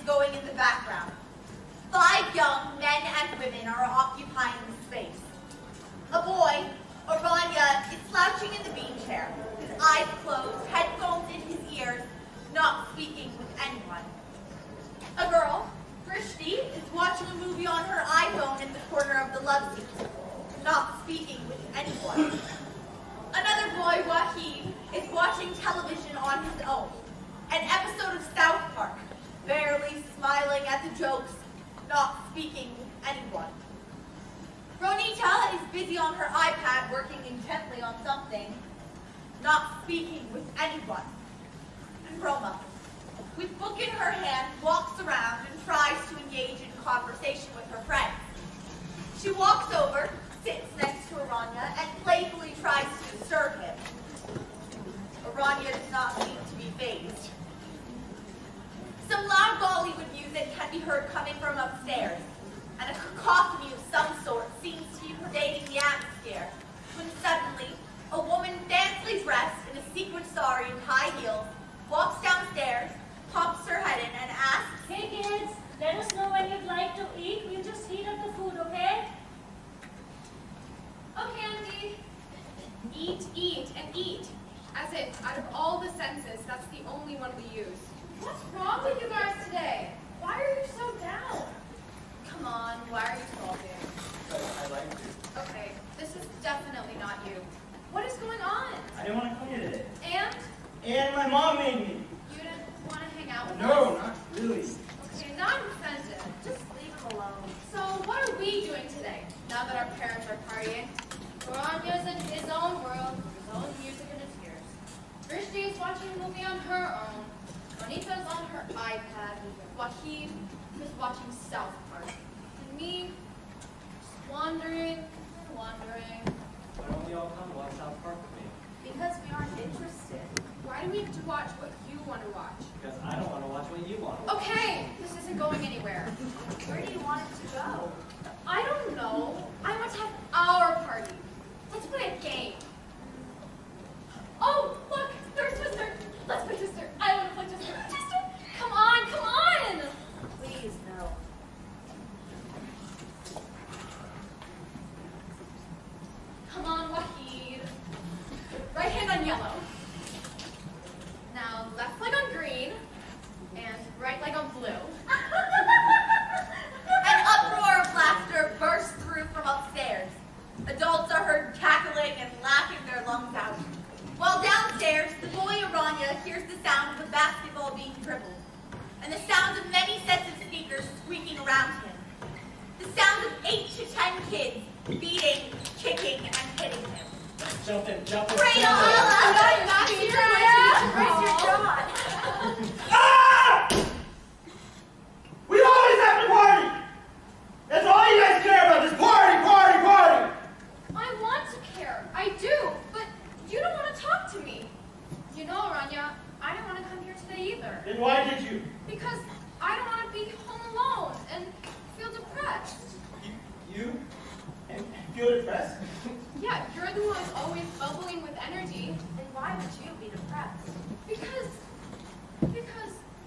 going in the background. 5 young men and women are occupying the space. A boy, Aranya, is slouching in the bean chair, his eyes closed, headphones in his ears, not speaking with anyone. A girl, Brishti, is watching a movie on her iPhone in the corner of the love seat, not speaking with anyone. Another boy, Wahid, is watching television on his own, an episode of South Park, barely smiling at the jokes, not speaking with anyone. Ronita is busy on her iPad working intently on something, not speaking with anyone. And Roma, with book in her hand, walks around and tries to engage in conversation with her friends. She walks over, sits next to Aranya, and playfully tries to disturb him. Aranya does not seem to be fazed. Some loud Bollywood music can be heard coming from upstairs, and a cacophony of some sort seems to be pervading the atmosphere, when suddenly, a woman fancily dressed in a sequin sari and high heels walks downstairs, pops her head in, and asks, "Hey kids, let us know when you'd like to eat. We'll just heat up the food, okay?" Okay, Aunty. Eat, eat, and eat. As if, out of all the senses, that's the only one we use. What's wrong with you guys today? Why are you so down? Come on, why are you talking? I like you. Okay, this is definitely not you. What is going on? I didn't want to come here today. And my mom made me. you didn't want to hang out with us? No, not really. Okay, now I'm offended. Just leave him alone. So what are we doing today, now that our parents are partying? Aranya's in his own world, his own music and his ears. Brishti is watching a movie on her own. Ronita's on her iPad. Wahid is watching South Park. And me, just wandering and wandering. Why don't we all come watch South Park with me? because we aren't interested. Why do we have to watch what you want to watch? Because I don't want to watch what you want to watch. Okay, this isn't going anywhere. Where do you want it to go? I don't know. I want to have our party. Let's play a game. Oh, look, there's Twister. Let's play Twister. I want to play Twister. Twister, come on, come on. Please, no. Come on, Wahid. Right hand on yellow. Now left leg on green, and right leg on blue. An uproar of laughter bursts through from upstairs. Adults are heard cackling and laughing their lungs out. While downstairs, the boy Aranya hears the sound of a basketball being dribbled, and the sound of many sets of speakers squeaking around him. The sound of 8 to 10 kids beating, kicking, and hitting him. Jump in, jump in. Great jump in. Raise your jaw. Ah! We always have to party! That's all you guys care about, is party, party, party! I want to care. I do, but you don't want to talk to me. You know, Aranya, I didn't want to come here today either. Then why did you? Because I don't want to be home alone and feel depressed. You? And feel depressed? Yeah, you're the one who's always bubbling with energy. Then why would you be depressed? Because,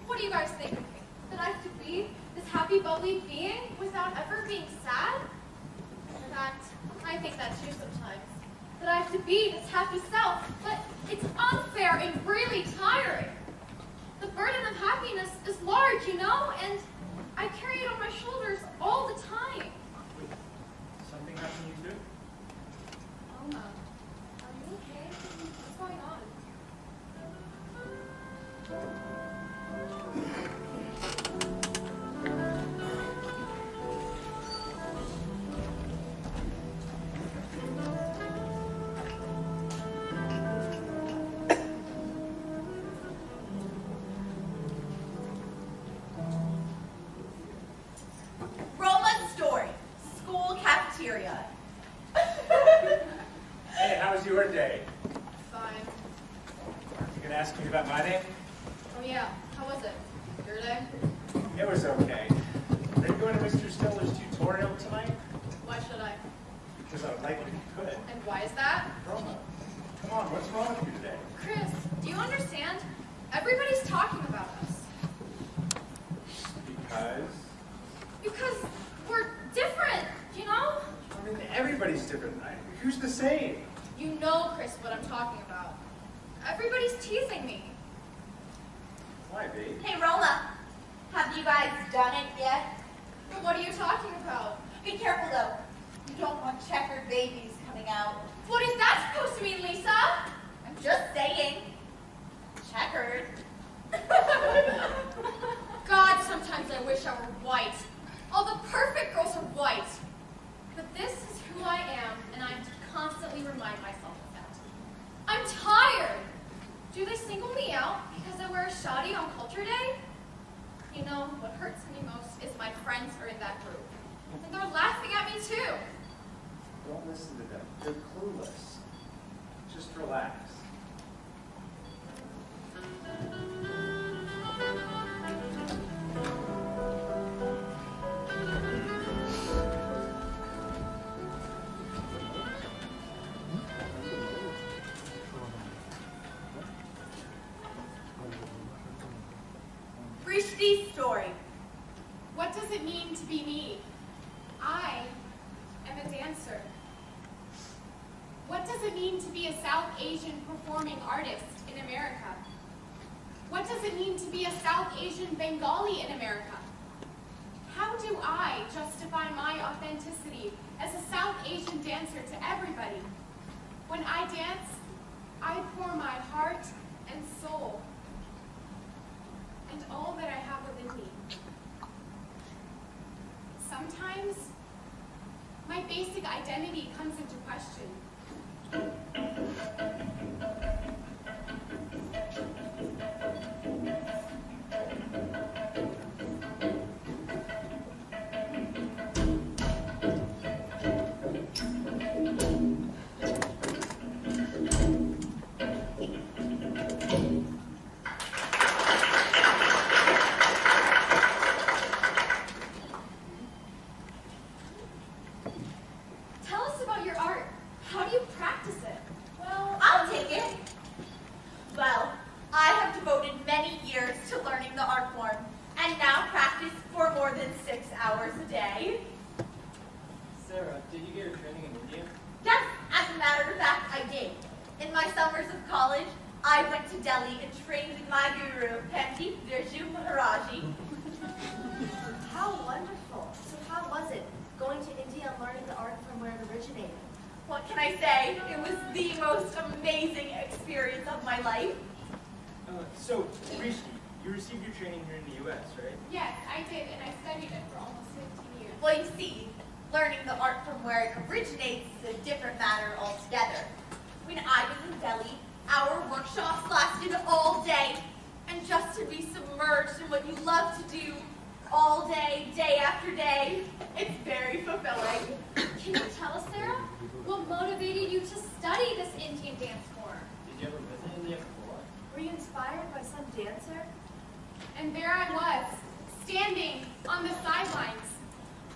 what do you guys think of me? That I have to be this happy, bubbly being without ever being sad? In fact, I think that too sometimes. That I have to be this happy self, but it's unfair and really tiring. The burden of happiness is large, you know, and I carry it on my shoulders all the time. Something happened to you too? Are you okay? What's going on? Roma's story. School cafeteria. Hey, how was your day? Fine. You can ask me about my day? Oh yeah, how was it? Your day? It was okay. Are you going to Mr. Stiller's tutorial tonight? Why should I? Because I would like if you could. And why is that? Roma, come on, what's wrong with you today? Chris, do you understand? Everybody's talking about us. You Because we're different, you know? I mean, everybody's different. Who's the same? You know, Chris, what I'm talking about. Everybody's teasing me. Why, babe? Hey, Roma, have you guys done it yet? What are you talking about? Be careful, though. You don't want checkered babies coming out. What is that supposed to mean, Lisa? I'm just saying. Checkered. God, sometimes I wish I were white. All the perfect girls are white. But this is who I am, and I have to constantly remind myself of that. I'm tired. Do they single me out because I wear a shoddy on Culture Day? You know, what hurts me most is my friends are in that group. And they're laughing at me too. Don't listen to them. They're clueless. Just relax. Brishti's story. What does it mean to be me? I am a dancer. What does it mean to be a South Asian performing artist in America? What does it mean to be a South Asian Bengali in America? How do I justify my authenticity as a South Asian dancer to everybody? When I dance, I pour my heart and soul and all that I have within me. Sometimes, my basic identity comes into question. Tell us about your art. How do you practice it? Well, I'll take it. Well, I have devoted many years to learning the art form, and now practice for more than 6 hours a day. Sarah, did you get your training in India? Yes, as a matter of fact, I did. In my summers of college, I went to Delhi and trained with my guru, Pandit Mukherjee. How wonderful. So how was it, going to India and learning the art from where it originated? What can I say? It was the most amazing experience of my life. So, Brishti, you received your training here in the U.S., right? Yes, I did, and I studied it for almost 15 years. Well, you see, learning the art from where it originates is a different matter altogether. When I was in Delhi, our workshops lasted all day, and just to be submerged in what you love to do all day, day after day, it's very fulfilling. Can you tell us, Sarah, what motivated you to study this Indian dance form? Did you ever visit India before? Were you inspired by some dancer? And there I was, standing on the sidelines.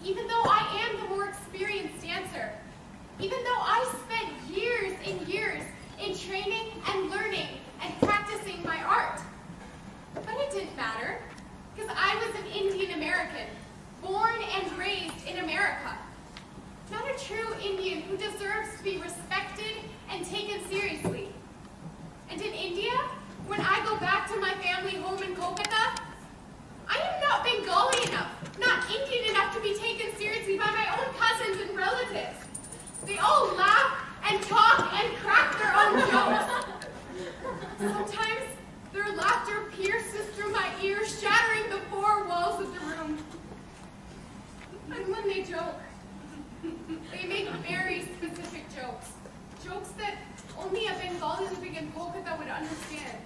Even though I am the more experienced dancer, even though I spent years and years in training and learning and practicing my art. But it didn't matter, because I was an Indian American, born and raised in America. Not a true Indian who deserves to be respected and taken seriously. And in India, when I go back to my family home in Kolkata, I am not Bengali enough, not Indian enough to be taken seriously by my own cousins and relatives. They all laugh and talk and crack their own jokes. Sometimes their laughter pierces through my ears, shattering the four walls of the room. And when they joke, they make very specific jokes. Jokes that only a Bengali living in Kolkata would understand.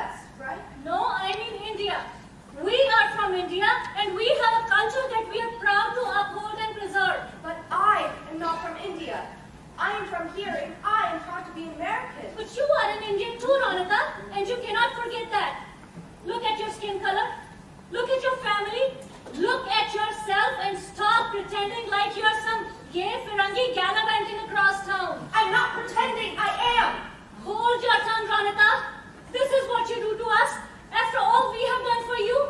US, right? No, I mean India. We are from India, and we have a culture that we are proud to uphold and preserve. But I am not from India. I am from here, and I am proud to be American. But you are an Indian too, Ronita, and you cannot forget that. Look at your skin color. Look at your family. Look at yourself and stop pretending like you are some gay Firangi gallivanting across town. I'm not pretending, I am! Hold your tongue, Ronita. This is what you do to us. After all we have done for you,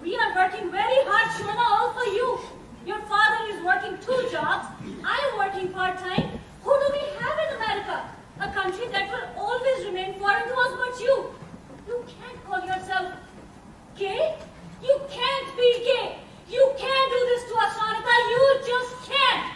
we are working very hard, Shona, all for you. Your father is working 2 jobs. I am working part-time. Who do we have in America? A country that will always remain foreign to us but you. You can't call yourself gay. You can't be gay. You can't do this to us, Ronita. You just can't.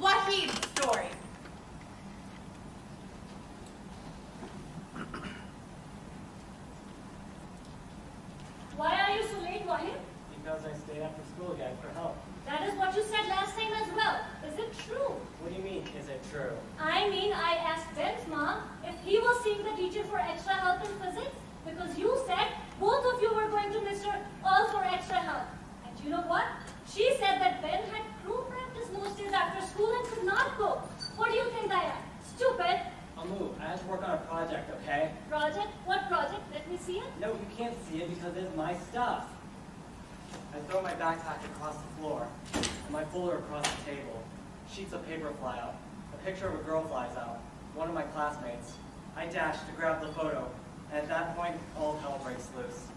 Wahid's story. Why are you so late, Wahid? Because I stayed after school again for help. That is what you said last time as well. Is it true? What do you mean, is it true? I mean, I asked Ben's mom if he was seeing the teacher for extra help in physics because you said both of you were going to miss her all for extra help. And you know what? She said that Ben had crew practice most days after school and could not go. What do you think I am? Stupid. I'll move. I have to work on a project, okay? Project? What project? Let me see it. No, you can't see it because it's my stuff. I throw my backpack across the floor, and my folder across the table. Sheets of paper fly out. A picture of a girl flies out. One of my classmates. I dash to grab the photo, and at that point, all hell breaks loose.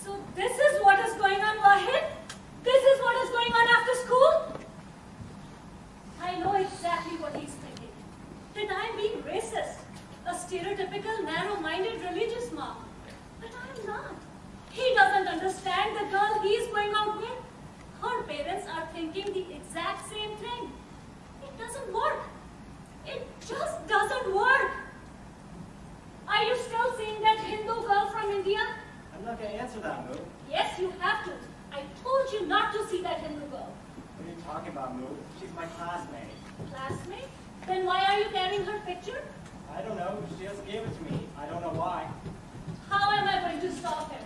So this is what is going on, Wahid? This is what is going on after school? I know exactly what he's thinking. That I'm being racist. A stereotypical, narrow-minded religious mom. But I'm not. He doesn't understand the girl he's going out with. Her parents are thinking the exact same thing. It doesn't work. It just doesn't work. Are you still seeing that Hindu girl from India? I'm not going to answer that, Moo. Yes, you have to. I told you not to see that Hindu girl. What are you talking about, Moo? She's my classmate. Classmate? Then why are you carrying her picture? I don't know. She just gave it to me. I don't know why. How am I going to stop him?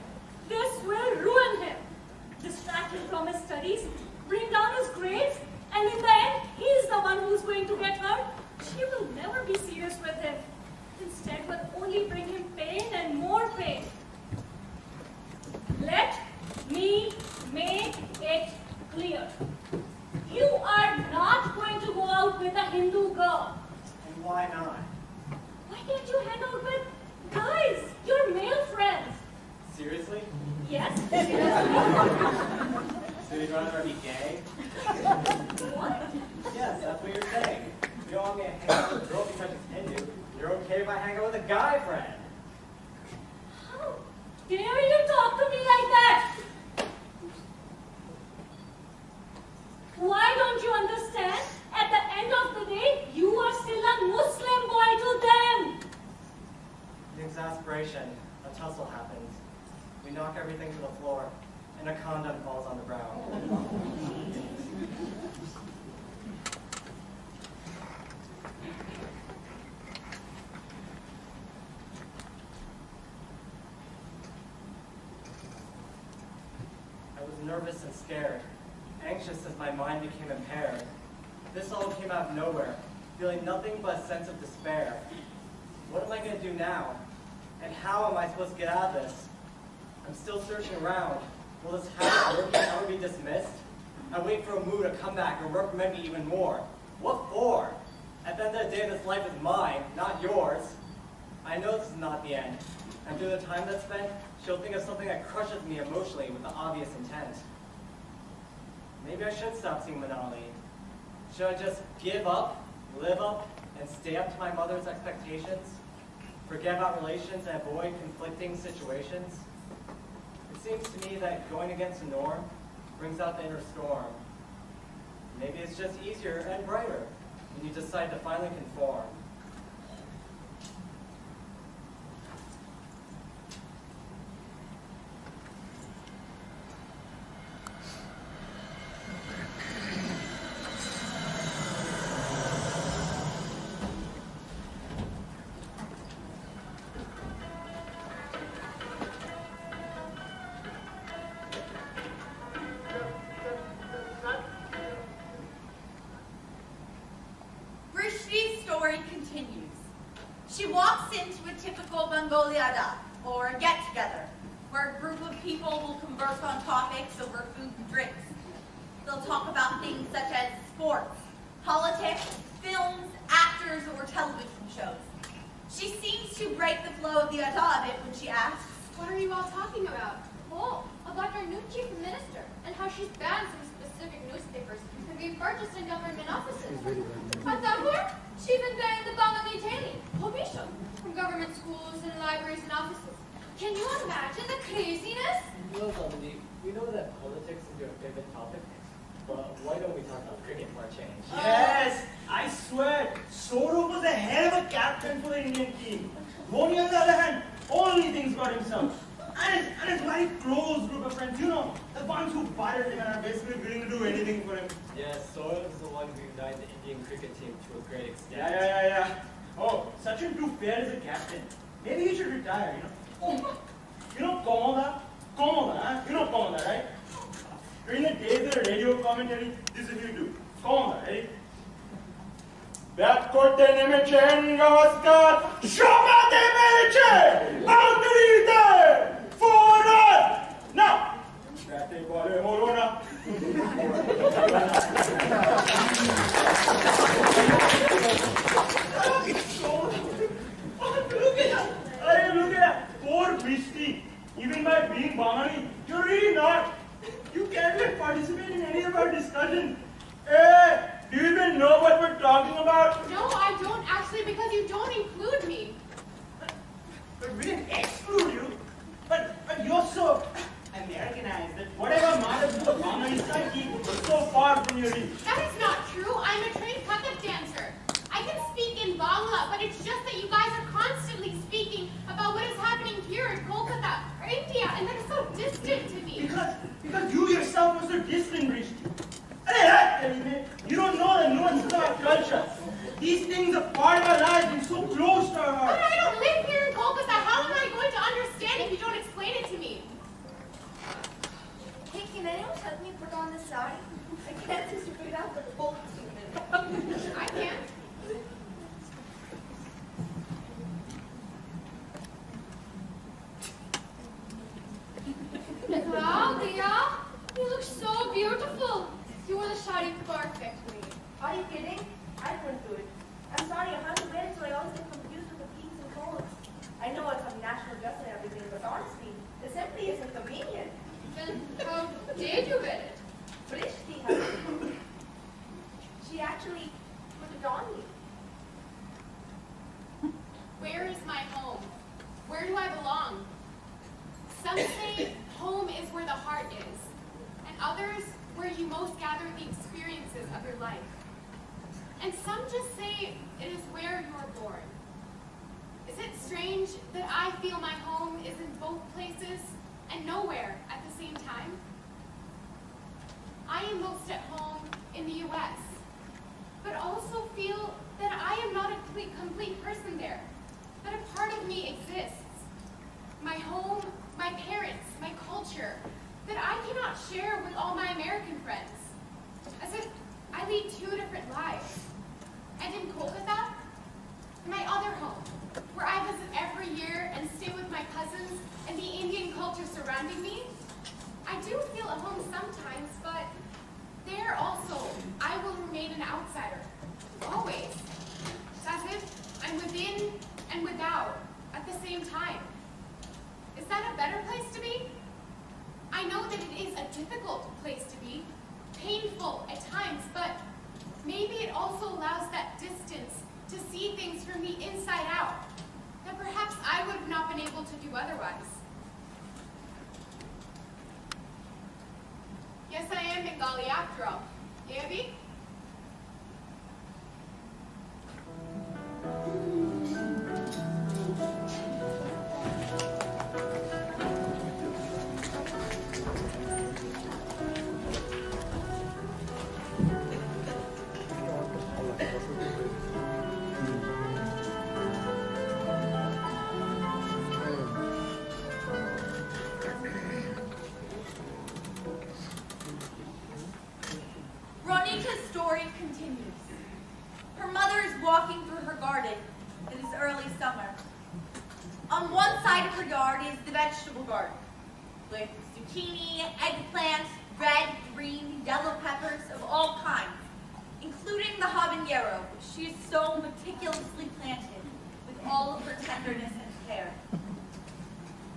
This will ruin him. Distract him from his studies, bring down his grades, and in the end, he's the one who's going to get hurt. She will never be serious with him. Instead, will only bring him pain and more pain. Let me make it clear. You are not going to go out with a Hindu girl. And why not? Why can't you hang out with guys, your male friends? Seriously? Yes, So you'd rather be gay? What? Yes, that's what you're saying. You don't want me to hang out with a girl because she's Hindu. You're okay if I hang out with a guy friend. How dare you talk to me like that? Why don't you understand? At the end of the day, you are still a Muslim boy to them. In exasperation, a tussle happens. We knock everything to the floor, and a condom falls on the ground. nervous and scared, anxious as my mind became impaired. This all came out of nowhere, feeling nothing but a sense of despair. What am I going to do now? And how am I supposed to get out of this? I'm still searching around. Will this habit ever be dismissed? I wait for a mood to come back and reprimand me even more. What for? At the end of the day, this life is mine, not yours. I know this is not the end. And through the time that's spent, she'll think of something that crushes me emotionally with the obvious intent. Maybe I should stop seeing monotony. Should I just give up, live up, and stay up to my mother's expectations? Forget about relations and avoid conflicting situations? It seems to me that going against the norm brings out the inner storm. Maybe it's just easier and brighter when you decide to finally conform. Brishti's story continues. She walks into a typical Bangoliada, or a get-together, where a group of people will converse on topics over food and drinks. They'll talk about things such as sports, politics, films, actors, or television shows. She seems to break the flow of the Ada a bit when she asks, What are you all talking about? Oh, about our new chief minister, and how she's banned some specific newspapers from being purchased in government offices. At that part, she's been banning the Bangamitaini, Hobisho, from government schools and libraries and offices. Can you imagine the craziness? Well, Aunty, we know that politics is your favorite topic, but why don't we talk about cricket for a change? Yes, I swear, Saurav was a hell of a captain for the Indian team. Dhoni, on the other hand, only thinks about himself. And his very close group of friends, you know, the ones who buttered him and are basically willing to do anything for him. Yes, Saurav is the one who united the Indian cricket team to a great extent. Yeah. Oh, Sachin too fair as a captain. Maybe he should retire, you know. Oh, you know Komoda, huh? You know Komoda, right? During the days of the radio commentary, this is what you do. Komoda, ready? Backcourt Nemichen Gavaskar, Shobate Meriche! Autorite! Forward! Now! Batte Bole Morona. Look at that! Poor Brishti. Even by being Bangali, you're really not. You can't even participate in any of our discussions. Hey, do you even know what we're talking about? No, I don't actually, because you don't include me. But we didn't exclude you. But you're so Americanized that whatever matters to the Bangali psyche is so far from your reach. That is not true. I'm a trained Kathak dancer. I can speak in Bangla, but it's just that you guys are constantly speaking about what is happening here in Kolkata or India, and that is so distant to me. Because you yourself are so distant, Brishti. You don't know the nuances of our culture. These things are part of our lives and so close to our hearts. But I don't live here in Kolkata. How am I going to understand if you don't explain it to me? Hey, can anyone help me put on this sari? I can't just figure out the whole thing. I can't. Wow, Keya, you look so beautiful. You wore the shadi perfectly. Are you kidding? I couldn't do it. I'm sorry, I have to wear it so I always get confused with the peaks and codes. I know it's a national dress and everything, but honestly, it simply isn't convenient. Then how did you get it? Brishti has it. She actually put it on me. Where is my home? Where do I belong? Some say home is where the heart is, and others where you most gather the experiences of your life. And some just say it is where you are born. Is it strange that I feel my home is in both places and nowhere at the same time? I am most at home in the US, but also feel that I am not a complete person there, that a part of me exists. My home, my parents, my culture, that I cannot share with all my American friends, as if I lead two different lives. And in Kolkata, my other home, where I visit every year and stay with my cousins and the Indian culture surrounding me, I do feel at home sometimes, but there also I will remain an outsider, always. It's as if I'm within and without at the same time. Is that a better place to be? I know that it is a difficult place to be, painful at times, but maybe it also allows that distance to see things from the inside out, that perhaps I would have not been able to do otherwise. Yes, I am Bengali after all. Abby? Ronita's story continues. Her mother is walking through her garden. It is early summer. On one side of her yard is the vegetable garden, with zucchini, eggplant, red, green, yellow peppers of all kinds, including the habanero, which she has so meticulously planted with all of her tenderness and care.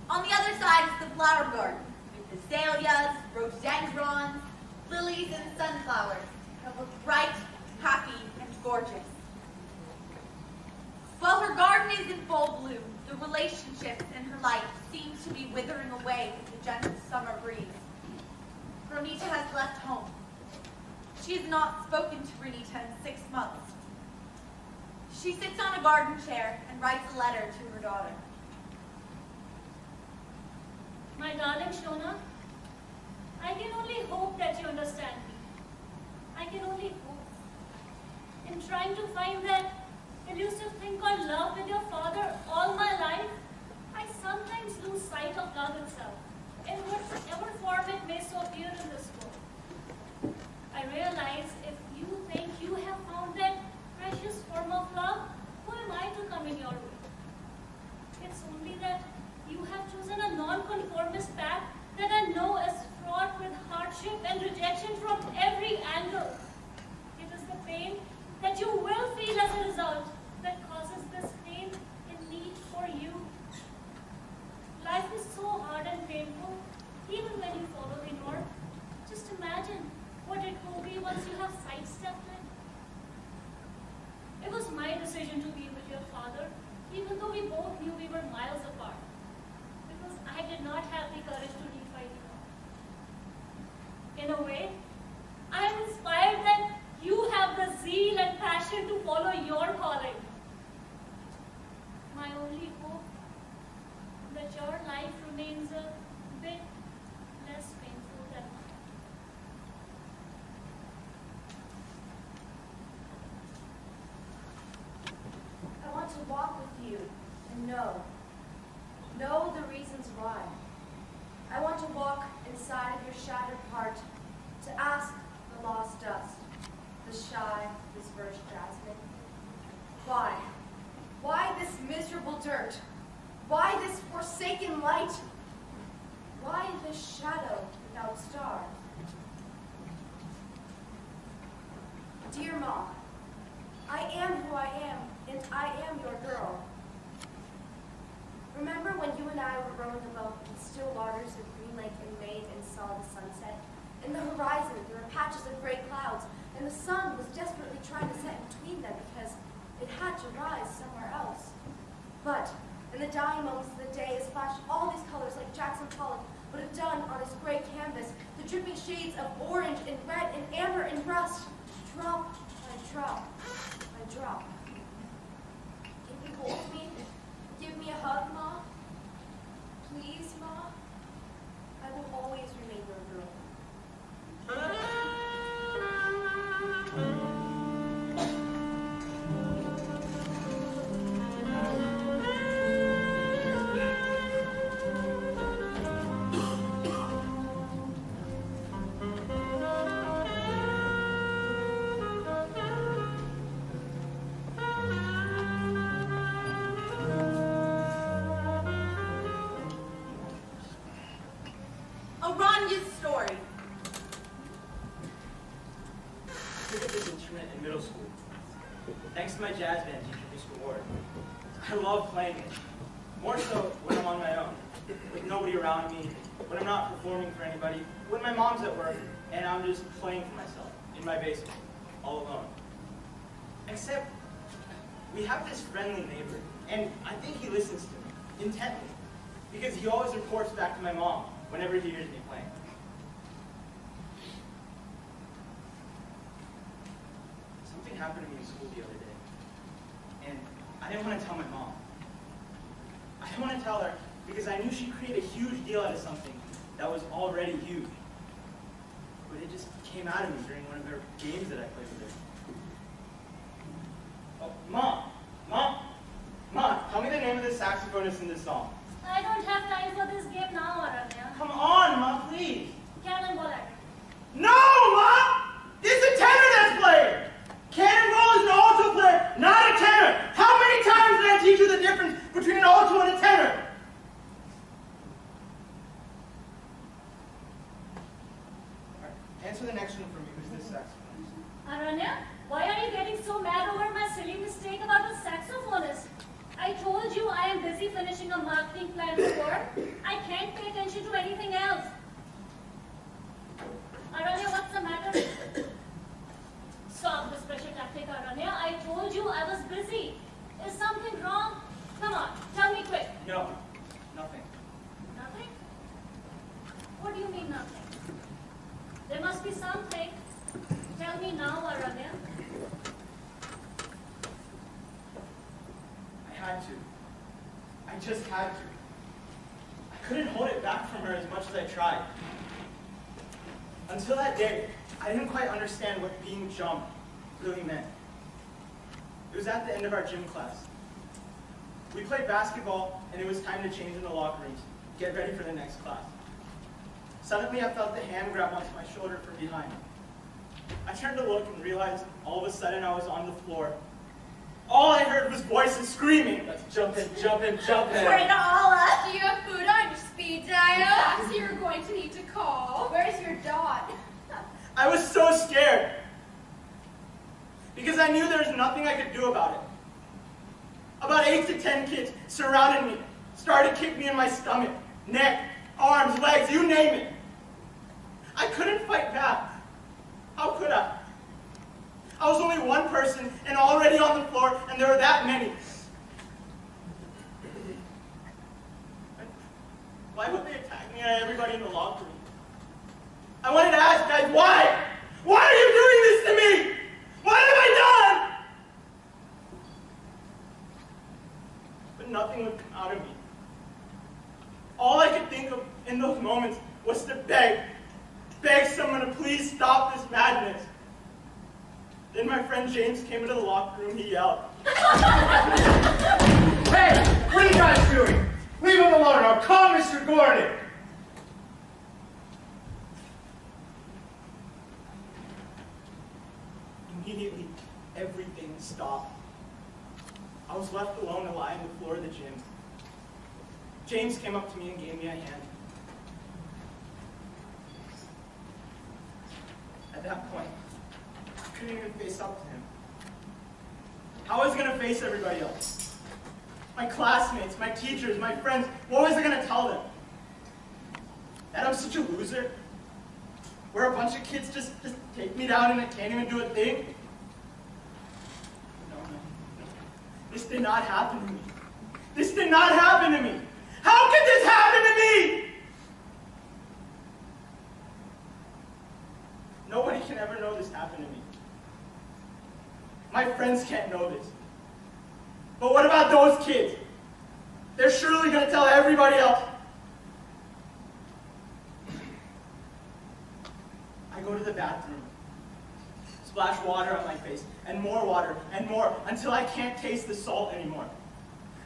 On the other side is the flower garden, with azaleas, rhododendrons, lilies, and sunflowers that look bright, happy, and gorgeous. While her garden is in full bloom, the relationships in her life seem to be withering away with the gentle summer breeze. Ronita has left home. She has not spoken to Ronita in 6 months. She sits on a garden chair and writes a letter to her daughter. My darling Shona, I can only hope that you understand me. I can only hope. In trying to find that elusive thing called love with your father all my life, I sometimes lose sight of love itself, in whatever form it may so appear in this world. I realize if you think you have found that precious form of love, who am I to come in your way? It's only that you have chosen a non-conformist path that I know is fraught with hardship and rejection from every angle. It is the pain that you will feel as a result that causes this pain in me for you. Life is so hard and painful, even when you follow the norm. Just imagine what it will be once you have sidestepped it. It was my decision to be with your father, even though we both knew we were miles apart, because I did not have the courage to defy the norm. In a way, I am inspired that you have the zeal and passion to follow your calling. My only hope that your life remains a bit less painful than mine. I want to walk with you and know the reasons why. I want to walk inside of your shattered heart to ask the lost dust, the shy, dispersed jasmine. Why? Why this miserable dirt? Why this forsaken light? Why this shadow without stars? Dear Mom, I am who I am, and I am your girl. Remember when you and I were rowing about the still waters of Green Lake in May and saw the sunset? In the horizon, there were patches of gray clouds, and the sun was desperately trying to set between them because it had to rise somewhere else. But in the dying moments of the day, it splashed all these colors like Jackson Pollock would have done on his gray canvas, the dripping shades of orange and red and amber and rust, drop by drop by drop. Can you hold me? Give me a hug, Ma? Please, Ma? I will always remain your girl. my jazz band teacher, Mr. Ward. I love playing it. More so when I'm on my own, with nobody around me, when I'm not performing for anybody, when my mom's at work, and I'm just playing for myself in my basement, all alone. Except, we have this friendly neighbor, and I think he listens to me, intently, because he always reports back to my mom whenever he hears me playing. Something happened to me in school the other day, and I didn't want to tell my mom. I didn't want to tell her because I knew she'd create a huge deal out of something that was already huge. But it just came out of me during one of her games that I played with her. Oh, Mom, tell me the name of the saxophonist in this song. I don't have time for this game now, Aranya. Come on, Ma, please. Cannonball at it. No, Ma! It's a tenor that's playing! Cannonball is an alto player, not a tenor! How many times did I teach you the difference between an alto and a tenor? Alright, answer the next one for me. Who's this saxophonist? Aranya, why are you getting so mad over my silly mistake about the saxophonist? I told you I am busy finishing a marketing plan before. I can't pay attention to anything else. Aranya, what's the matter? Stop this pressure tactic, Aranya. I told you I was busy. Is something wrong? Come on, tell me quick. No, nothing. Nothing? What do you mean nothing? There must be something. Tell me now, Aranya. I had to. I just had to. I couldn't hold it back from her as much as I tried. Until that day, I didn't quite understand what being jumped really meant. It was at the end of our gym class. We played basketball, and it was time to change in the locker rooms, get ready for the next class. Suddenly, I felt the hand grab onto my shoulder from behind. I turned to look and realized all of a sudden I was on the floor. All I heard was voices screaming, "Let's jump in, jump in, jump in." Granola! Do you have food on your speed dial? Taxi you're going to need to call. Where's your dog? I was so scared. Because I knew there was nothing I could do about it. About 8 to 10 kids surrounded me, started kicking me in my stomach, neck, arms, legs, you name it. I couldn't fight back. How could I? I was only one person and already on the floor, and there were that many. Why would they attack me and everybody in the locker room? I wanted to ask, guys, why? Why are you doing this to me? What have I done? But nothing would come out of me. All I could think of in those moments was to beg someone to please stop this madness. Then my friend James came into the locker room, he yelled. Hey, what are you guys doing? Leave him alone, I'll call Mr. Gordon. Immediately, everything stopped. I was left alone to lie on the floor of the gym. James came up to me and gave me a hand. At that point, I couldn't even face up to him. How was I going to face everybody else? My classmates, my teachers, my friends, what was I going to tell them? That I'm such a loser? Where a bunch of kids just take me down and I can't even do a thing? No. This did not happen to me. This did not happen to me. How could this happen to me? Nobody can ever know this happened to me. My friends can't know this. But what about those kids? They're surely going to tell everybody else. I go to the bathroom, splash water on my face, and more, until I can't taste the salt anymore.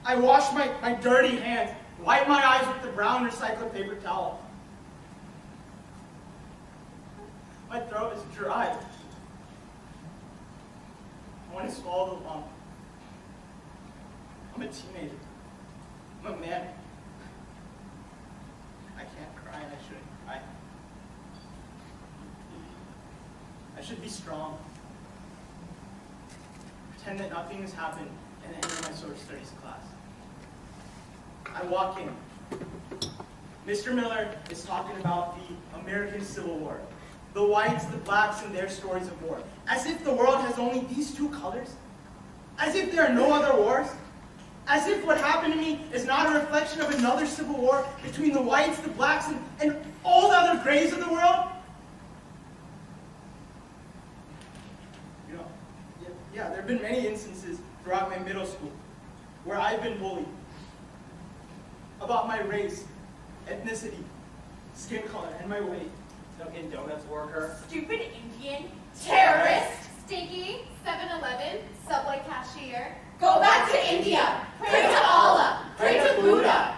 I wash my dirty hands, wipe my eyes with the brown recycled paper towel. My throat is dry. I want to swallow the lump. I'm a teenager. I'm a man. I can't cry and I shouldn't cry. I should be strong. pretend that nothing has happened, and enter my social studies class. I walk in. Mr. Miller is talking about the American Civil War. The whites, the blacks, and their stories of war. As if the world has only these two colors. As if there are no other wars. As if what happened to me is not a reflection of another civil war between the whites, the blacks, and all the other grays of the world. You know, yeah, there have been many instances throughout my middle school where I've been bullied about my race, ethnicity, skin color, and my weight. Dunkin' Donuts worker. Stupid Indian. Terrorist, stinky, 7-Eleven, Subway cashier. Go back to India. Pray to Allah. Pray to Buddha.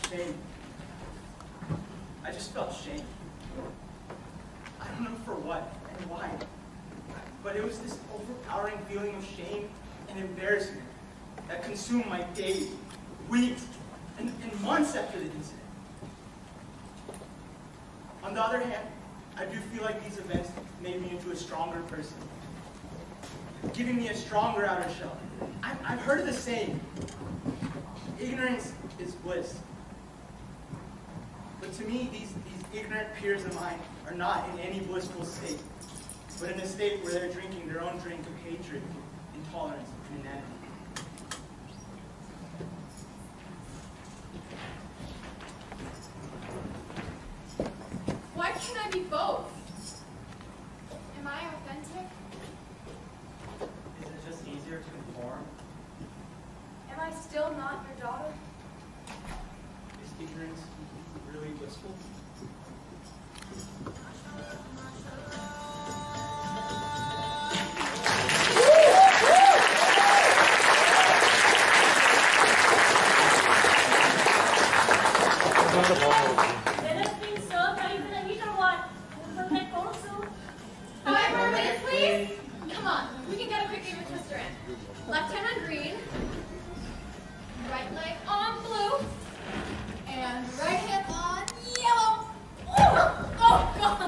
Shame. I just felt shame. I don't know for what and why, but it was this overpowering feeling of shame and embarrassment that consumed my days, weeks, and months after the incident. On the other hand, I do feel like these events made me into a stronger person, giving me a stronger outer shell. I've heard the saying, ignorance is bliss. But to me, these ignorant peers of mine are not in any blissful state, but in a state where they're drinking their own drink of hatred, intolerance, and inanity. Why can't I be both? Am I authentic? Is it just easier to conform? Am I still not your daughter? Is ignorance really blissful? Dinner's being served. Are you gonna eat or what? Will that cold soup? 5 more minutes, please. Come on, we can get a quick game of Twister in. Left hand on green, right leg on blue, and right hand on yellow. Oh God!